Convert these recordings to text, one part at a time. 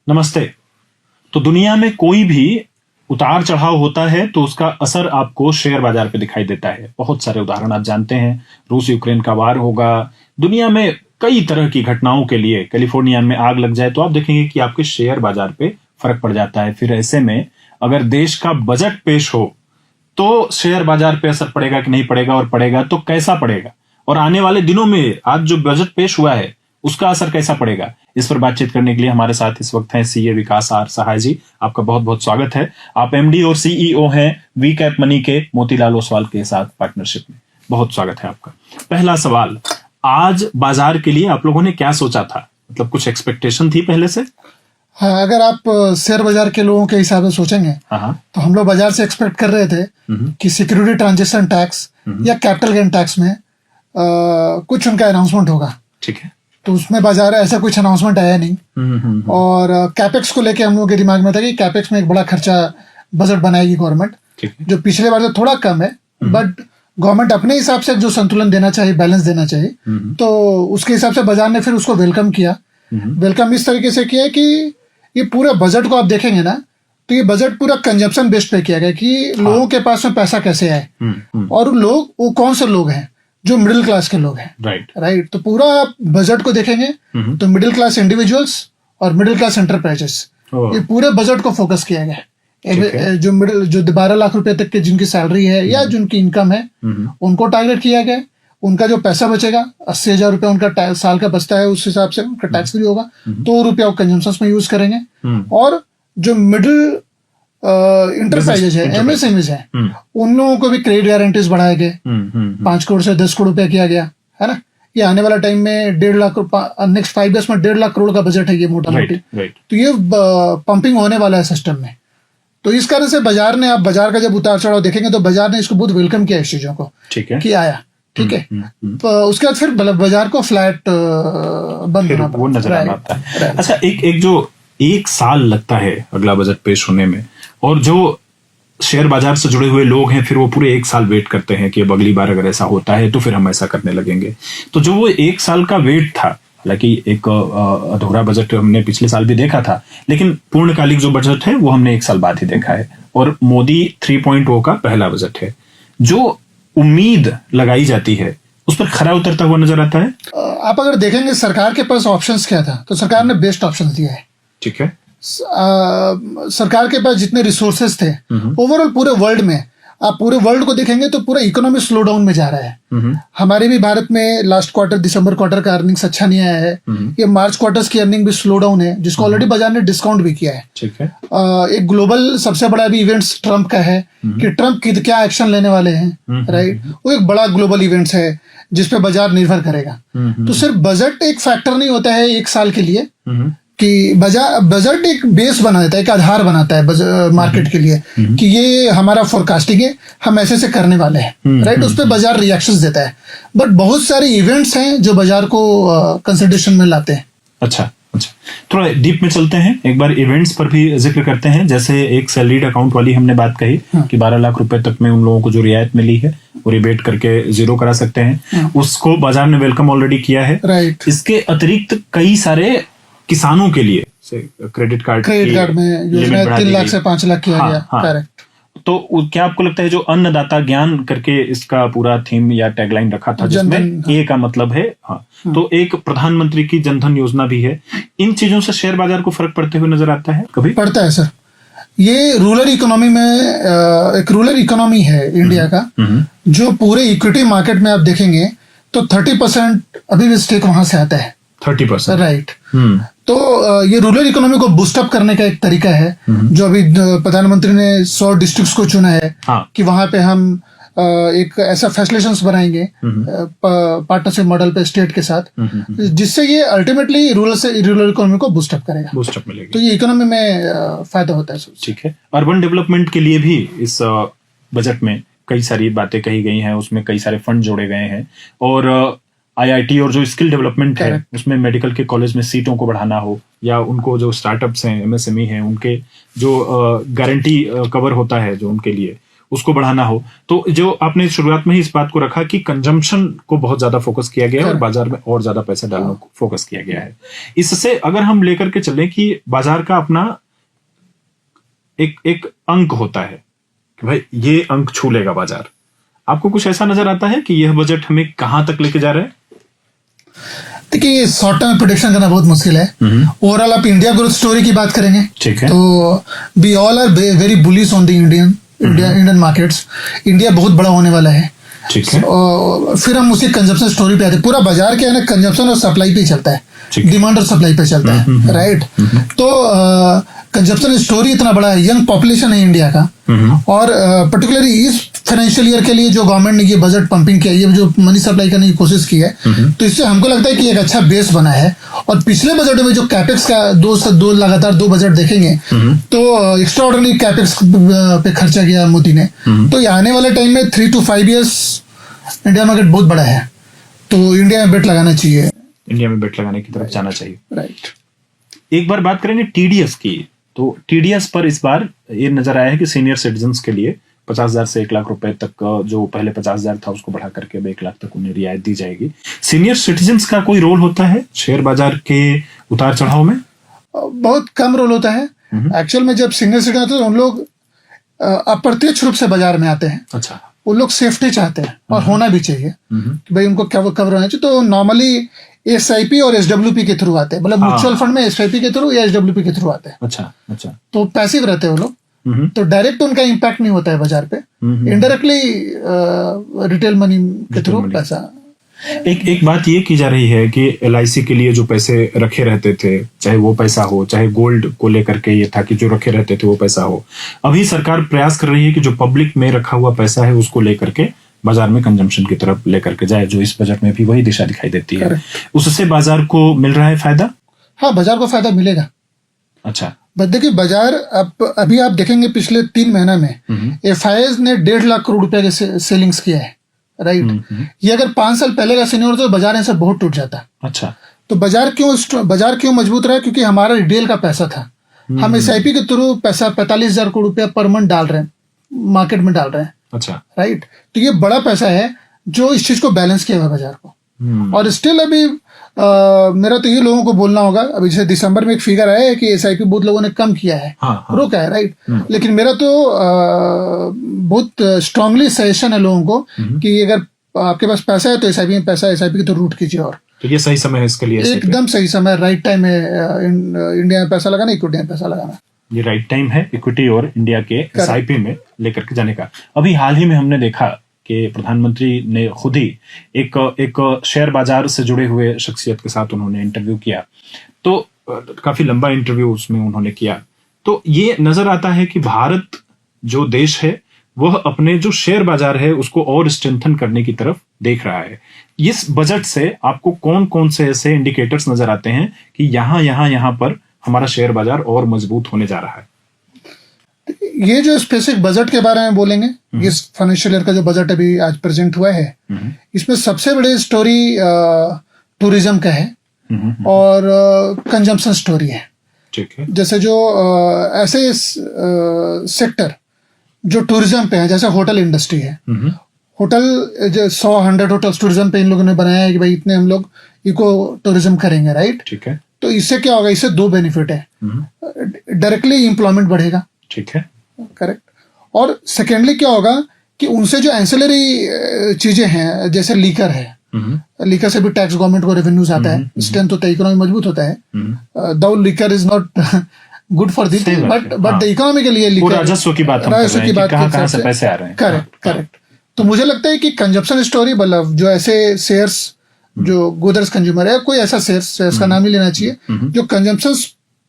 नमस्ते। तो दुनिया में कोई भी उतार चढ़ाव होता है तो उसका असर आपको शेयर बाजार पे दिखाई देता है। बहुत सारे उदाहरण आप जानते हैं। रूस यूक्रेन का वार होगा, दुनिया में कई तरह की घटनाओं के लिए, कैलिफोर्निया में आग लग जाए तो आप देखेंगे कि आपके शेयर बाजार पे फर्क पड़ जाता है। फिर ऐसे में अगर देश का बजट पेश हो तो शेयर बाजार पे असर पड़ेगा कि नहीं पड़ेगा, और पड़ेगा तो कैसा पड़ेगा, और आने वाले दिनों में आज जो बजट पेश हुआ है उसका असर कैसा पड़ेगा। इस पर बातचीत करने के लिए हमारे साथ इस वक्त हैं सीए विकास आर सहाय जी। आपका बहुत बहुत स्वागत है। आप एमडी और सीईओ हैं वी कैप मनी के मोतीलाल ओसवाल के साथ पार्टनरशिप में। बहुत स्वागत है आपका। पहला सवाल, आज बाजार के लिए आप लोगों ने क्या सोचा था? मतलब कुछ एक्सपेक्टेशन थी पहले से? हाँ, अगर आप शेयर बाजार के लोगों के हिसाब से सोचेंगे तो हम लोग बाजार से एक्सपेक्ट कर रहे थे कि सिक्योरिटी ट्रांजेक्शन टैक्स या कैपिटल गेन टैक्स में कुछ उनका अनाउंसमेंट होगा। ठीक है। तो उसमें बाजार ऐसा कुछ अनाउंसमेंट आया नहीं। और कैपेक्स को लेके हम लोगों के दिमाग में था कि कैपेक्स में एक बड़ा खर्चा बजट बनाएगी गवर्नमेंट, जो पिछले बार से थोड़ा कम है, बट गवर्नमेंट अपने हिसाब से जो संतुलन देना चाहिए, बैलेंस देना चाहिए, तो उसके हिसाब से बाजार ने फिर उसको वेलकम किया। वेलकम इस तरीके से किया कि ये पूरे बजट को आप देखेंगे ना तो ये बजट पूरा कंजप्शन बेस्ड पे किया गया कि लोगों के पास में पैसा कैसे आए, और लोग वो कौन से लोग हैं जो मिडिल क्लास के लोग हैं। राइट। तो पूरा बजट को देखेंगे तो मिडिल क्लास इंडिविजुअल्स और मिडिल क्लास एंटरप्राइजेस, ये पूरे बजट को फोकस किया गया। जो 12 लाख रुपए तक के जिनकी सैलरी है या जिनकी इनकम है उनको टारगेट किया गया। उनका जो पैसा बचेगा 80,000 रुपया उनका साल का बचता है, उस हिसाब से उनका टैक्स फ्री होगा, तो वो रुपया वो कंजम्पशन में यूज करेंगे। और जो मिडिल इंटरप्राइजेज है, एमएसएमईज है, उन लोगों को भी क्रेडिट गारंटीज बढ़ाए गए। 5 करोड़ से 10 करोड़ रुपया किया गया है ना। ये आने वाला टाइम में 1.5 लाख, नेक्स्ट 5 ईयर्स में 1.5 लाख करोड़ का बजट है ये मोटा मोटी। तो ये पंपिंग होने वाला है सिस्टम में। तो इस कारण से बाजार ने, आप बाजार का जब उतार चढ़ाव देखेंगे तो बाजार ने इसको बहुत वेलकम किया इस चीजों को, कि आया। ठीक है। तो उसके बाद फिर बाजार को फ्लैट बंद होना वो नजर आता है। अच्छा, एक जो 1 साल लगता है अगला बजट पेश होने में, और जो शेयर बाजार से जुड़े हुए लोग हैं फिर वो पूरे 1 साल वेट करते हैं कि अब अगली बार अगर ऐसा होता है तो फिर हम ऐसा करने लगेंगे। तो जो वो 1 साल का वेट था, हालांकि एक अधूरा बजट हमने पिछले साल भी देखा था, लेकिन पूर्णकालिक जो बजट है वो हमने 1 साल बाद ही देखा है, और मोदी 3.0 का पहला बजट है। जो उम्मीद लगाई जाती है उस पर खरा उतरता हुआ नजर आता है। आप अगर देखेंगे सरकार के पास ऑप्शंस क्या था, तो सरकार ने बेस्ट ऑप्शंस दिया है। ठीक है। सरकार के पास जितने रिसोर्सेस थे ओवरऑल पूरे वर्ल्ड में, आप पूरे वर्ल्ड को देखेंगे तो पूरा इकोनॉमी स्लो डाउन में जा रहा है। हमारे भी भारत में लास्ट क्वार्टर, दिसंबर क्वार्टर का अर्निंग्स अच्छा नहीं आया है। ये मार्च क्वार्टर्स की अर्निंग भी स्लो डाउन है, जिसको ऑलरेडी बाजार ने डिस्काउंट भी किया है। ठीक है। एक ग्लोबल सबसे बड़ा भी इवेंट्स ट्रम्प का है कि ट्रम्प क्या एक्शन लेने वाले हैं। राइट। वो एक बड़ा ग्लोबल इवेंट्स है जिसपे बाजार निर्भर करेगा। तो सिर्फ बजट एक फैक्टर नहीं होता है 1 साल के लिए, कि बजट एक बेस बना देता है, एक आधार बनाता है मार्केट के लिए, कि ये हमारा फोरकास्टिंग है, हम ऐसे से करने वाले हैं। राइट। उस पर बाजार रिएक्शंस देता है, बट बहुत सारे इवेंट्स हैं जो बाजार को कंसिडरेशन में लाते हैं। अच्छा, थोड़ा डीप में चलते हैं, एक बार इवेंट्स पर भी जिक्र करते हैं। जैसे एक सैलरीड अकाउंट वाली हमने बात कही कि 12 लाख रुपए तक में उन लोगों को जो रियायत मिली है वो रिबेट करके 0 करा सकते हैं, उसको बाजार ने वेलकम ऑलरेडी किया है। राइट। इसके अतिरिक्त कई सारे किसानों के लिए क्रेडिट कार्ड में योजना 3 लाख से 5 लाख किया गया। करेक्ट। तो क्या आपको लगता है जो अन्नदाता ज्ञान करके इसका पूरा थीम या टैगलाइन रखा था, जिसमें ए का मतलब है, तो एक प्रधानमंत्री की जनधन योजना भी है, इन चीजों से शेयर बाजार को फर्क पड़ते हुए नजर आता है? कभी पड़ता है सर। ये रूरल इकोनॉमी में एक रूरल इकोनॉमी है इंडिया का, जो पूरे इक्विटी मार्केट में आप देखेंगे तो 30% अभी भी स्टेक वहां से आता है। 30%। राइट। तो ये रूरल इकोनॉमी को बूस्टअप करने का एक तरीका है, जो अभी प्रधानमंत्री ने 100 डिस्ट्रिक्ट्स को चुना है। कि वहां पे हम एक ऐसा फैसिलिटेशंस बनाएंगे पार्टनरशिप मॉडल पे स्टेट के साथ, जिससे ये अल्टीमेटली रूरल इकोनॉमी को बूस्टअप करेगा, बूस्टअप मिलेगा। तो ये इकोनॉमी में फायदा होता है। ठीक है। अर्बन डेवलपमेंट के लिए भी इस बजट में कई सारी बातें कही गई हैं, उसमें कई सारे फंड जोड़े गए हैं, और आईआईटी और जो स्किल डेवलपमेंट है उसमें मेडिकल के कॉलेज में सीटों को बढ़ाना हो, या उनको जो स्टार्टअप्स हैं, एमएसएमई हैं, उनके जो गारंटी कवर होता है जो उनके लिए, उसको बढ़ाना हो, तो जो आपने शुरुआत में ही इस बात को रखा कि कंजम्पशन को बहुत ज्यादा फोकस किया गया है और बाजार में और ज्यादा पैसा डालने को फोकस किया गया है। इससे अगर हम लेकर के चलें कि बाजार का अपना एक अंक होता है कि भाई ये अंक छू लेगा बाजार, आपको कुछ ऐसा नजर आता है कि यह बजट हमें कहां तक लेके जा रहा है? देखिए, शॉर्ट टर्म प्रेडिक्शन करना बहुत मुश्किल है। ओवरऑल आप इंडिया ग्रोथ स्टोरी की बात करेंगे, ठीक है, तो we all are very bullish on the Indian markets. India बहुत बड़ा होने वाला है, ठीक है। और फिर हम उसी कंजप्शन स्टोरी पे आते हैं। पूरा बाजार क्या है ना, कंजप्शन और सप्लाई पे ही चलता है, डिमांड और सप्लाई पे चलता है, राइट। तो कंजप्शन स्टोरी इतना बड़ा है, यंग पॉपुलेशन है इंडिया का, और पर्टिकुलरली इस फाइनेंशियल ईयर के लिए जो गवर्नमेंट ने ये बजट पंपिंग किया, ये जो मनी सप्लाई करने की कोशिश की है, तो इससे हमको लगता है कि एक अच्छा बेस बना है। और पिछले बजट में जो कैपेक्स का दो लगातार 2 बजट देखेंगे तो एक्स्ट्रा ऑर्डिनरी कैपेक्स पे खर्चा किया मोदी ने। तो ये आने वाले टाइम में 3 to 5 years इंडिया मार्केट बहुत बड़ा है, तो इंडिया में बेट लगाना चाहिए, इंडिया में बेट लगाने की तरफ जाना चाहिए, राइट। एक बार बात करेंगे टीडीएस की, तो टीडीएस पर इस बार ये नजर आया है कि सीनियर सिटीजन्स के लिए 50,000 से 1 लाख रुपए तक, जो पहले 50,000 था उसको बढ़ा करके अब 1 लाख तक उन्हें रियायत दी जाएगी। सीनियर सिटीजन्स का कोई रोल होता है शेयर बाजार के उतार चढ़ाव में? बहुत कम रोल होता है। एक्चुअल में जब सीनियर सिटीजन आते हैं उन लोग अप्रत्यक्ष रूप से बाजार में आते हैं। अच्छा, वो लोग सेफ्टी चाहते हैं, और होना भी चाहिए कि भाई उनको कवर होना चाहिए। तो नॉर्मली एसआईपी और एसडब्ल्यूपी के थ्रू आते हैं, मतलब म्यूचुअल फंड में एसआईपी के थ्रू या एसडब्ल्यूपी के थ्रू आते हैं। अच्छा, अच्छा। तो पैसिव रहते हैं वो लोग, तो डायरेक्ट उनका इम्पैक्ट नहीं होता है बाजार पे, इनडायरेक्टली रिटेल मनी के थ्रू पैसा। एक बात ये की जा रही है कि एलआईसी के लिए जो पैसे रखे रहते थे, चाहे वो पैसा हो, चाहे गोल्ड को लेकर के ये था कि जो रखे रहते थे वो पैसा हो, अभी सरकार प्रयास कर रही है कि जो पब्लिक में रखा हुआ पैसा है उसको लेकर के बाजार में कंजम्पशन की तरफ लेकर के जाए, जो इस बजट में भी वही दिशा दिखाई देती है। उससे बाजार को मिल रहा है फायदा? हाँ, बाजार को फायदा मिलेगा। अच्छा, बट देखिए, बाजार अभी आप देखेंगे पिछले 3 महीना में एफआईआईज ने 1.5 लाख करोड़ रुपए के सेलिंग्स किया है, राइट। ये अगर 5 साल पहले का सीनियर तो बाजार ऐसे बहुत टूट जाता। अच्छा, तो बाजार क्यों मजबूत रहा? क्योंकि हमारा रिटेल का पैसा था, हम एसआईपी के थ्रू पैसा 45,000 करोड़ रुपया पर मंथ डाल रहे हैं, मार्केट में डाल रहे हैं। अच्छा, राइट। तो ये बड़ा पैसा है जो इस चीज को बैलेंस किया हुआ बाजार को। और स्टिल अभी मेरा तो ये लोगों को बोलना होगा, अभी जैसे दिसंबर में एक फिगर आया है कि एसआईपी बहुत लोगों ने कम किया है, रोका है, राइट। लेकिन मेरा तो बहुत स्ट्रांगली सजेशन है लोगों को कि अगर आपके पास पैसा है तो एसआईपी में पैसा एसआईपी की तो रूट कीजिए। और तो ये सही समय है इसके लिए? एकदम सही समय, राइट टाइम है इंडिया में पैसा लगाना, इक्विटी में पैसा लगाना। ये राइट टाइम है इक्विटी और इंडिया के एसआईपी में लेकर के जाने का। अभी हाल ही में हमने देखा कि प्रधानमंत्री ने खुद ही एक शेयर बाजार से जुड़े हुए शख्सियत के साथ उन्होंने इंटरव्यू किया, तो काफी लंबा इंटरव्यू उसमें उन्होंने किया। तो ये नजर आता है कि भारत जो देश है वह अपने जो शेयर बाजार है उसको और स्ट्रेंथन करने की तरफ देख रहा है। इस बजट से आपको कौन कौन से ऐसे इंडिकेटर्स नजर आते हैं कि यहाँ पर हमारा शेयर बाजार और मजबूत होने जा रहा है? ये जो स्पेसिफिक बजट के बारे में बोलेंगे, इस फाइनेंशियल ईयर का जो बजट अभी आज प्रेजेंट हुआ है, इसमें सबसे बड़ी स्टोरी टूरिज्म का है और कंजम्पशन स्टोरी है। ठीक है। जैसे जो ऐसे सेक्टर जो टूरिज्म पे है, जैसे होटल इंडस्ट्री है, होटल 100-100 होटल्स टूरिज्म पे इन लोगों ने बनाया है कि भाई इतने हम लोग इको टूरिज्म करेंगे, राइट। ठीक है। तो इससे क्या होगा? इससे 2 बेनिफिट है। डायरेक्टली एम्प्लॉयमेंट बढ़ेगा, ठीक है, करेक्ट। और सेकेंडली क्या होगा कि उनसे जो एंसिलरी चीजें हैं, जैसे लीकर है, लीकर से भी टैक्स गवर्नमेंट को रेवेन्यूज आता है, स्ट्रेंथ होता है, इकोनॉमी मजबूत होता है। दो liquor is not good for this, but the economy के लिए लीकर, राजस्व की बात कहाँ से पैसे आ रहे हैं। करेक्ट। तो मुझे लगता है कि कंजप्शन स्टोरी, मतलब जो ऐसे शेयर्स जो गुदर्स कंज्यूमर है, कोई ऐसा शेयर्स का नाम ही लेना चाहिए जो कंजम्पशन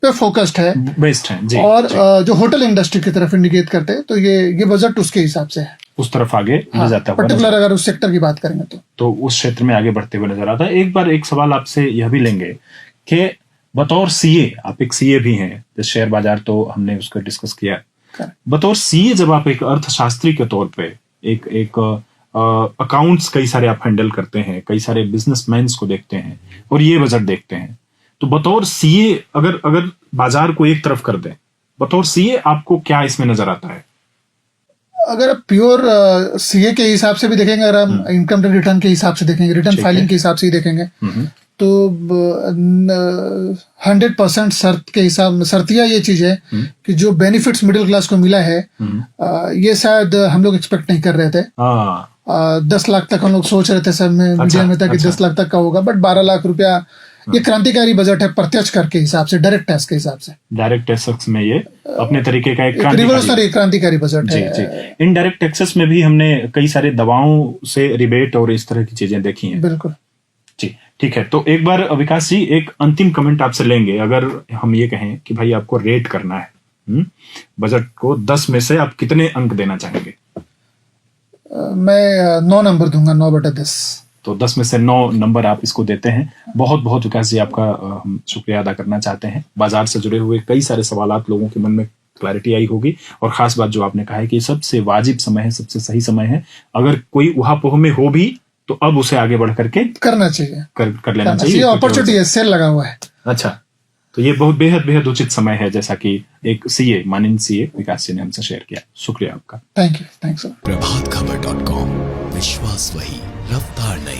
पे फोकस्ड है, बेस्ड है जी, और जो होटल इंडस्ट्री की तरफ इंडिकेट करते हैं, तो ये बजट उसके हिसाब से है, उस तरफ आगे ले जाता है। पर्टिकुलर अगर उस सेक्टर की बात करेंगे तो उस क्षेत्र में आगे बढ़ते हुए नजर आता है। एक बार एक सवाल आपसे यह भी लेंगे कि बतौर सीए, आप एक सीए भी हैं, जैसे शेयर बाजार तो हमने उसको डिस्कस किया, बतौर सीए जब आप एक अर्थशास्त्री के तौर पे एक अकाउंट्स कई सारे आप हैंडल करते हैं, कई सारे बिजनेसमैन को देखते हैं और ये बजट देखते हैं, तो बतौर सीए अगर बाजार को एक तरफ कर दें, बतौर सीए आपको क्या इसमें नजर आता है? अगर आप प्योर सीए के हिसाब से भी देखेंगे, अगर हम इनकम टैक्स रिटर्न के हिसाब से देखेंगे, रिटर्न फाइलिंग के हिसाब से ही देखेंगे, तो 100% शर्तिया ये चीज है कि जो बेनिफिट्स मिडिल क्लास को मिला है, ये शायद हम लोग एक्सपेक्ट नहीं कर रहे थे। 10 लाख तक हम लोग सोच रहे थे सर, में मीडिया में था कि 10 लाख तक का होगा, बट 12 लाख रुपया ये क्रांतिकारी बजट है प्रत्यक्ष कर के हिसाब से, डायरेक्ट टैक्स के हिसाब से। डायरेक्ट टैक्स में ये अपने तरीके का एक रिवोल्यूशनरी क्रांतिकारी बजट है। जी। इनडायरेक्ट टैक्सेस में भी हमने कई सारे दवाओं से रिबेट और इस तरह की चीजें देखी हैं। बिल्कुल जी, ठीक है। तो एक बार विकास जी एक अंतिम कमेंट आपसे लेंगे। अगर हम ये कहें कि भाई आपको रेट करना है बजट को, 10 में से आप कितने अंक देना चाहेंगे? मैं 9 नंबर दूंगा, 9/10। तो 10 में से 9 नंबर आप इसको देते हैं। बहुत बहुत विकास जी आपका हम शुक्रिया अदा करना चाहते हैं। बाजार से जुड़े हुए कई सारे सवालात लोगों के मन में क्लैरिटी आई होगी, और खास बात जो आपने कहा है कि सबसे वाजिब समय है, सबसे सही समय है। अगर कोई उहापोह में हो भी तो अब उसे आगे बढ़ करके करना चाहिए, कर लेना चाहिए। अपॉर्चुनिटी है, सेल लगा हुआ है। अच्छा, तो ये बहुत बेहद उचित समय है, जैसा कि एक सीए, माननीय सीए विकास जी ने हमसे शेयर किया। शुक्रिया आपका। Thank you. थैंक्स। प्रभातखबर.com, विश्वास वही, रफ्तार नहीं।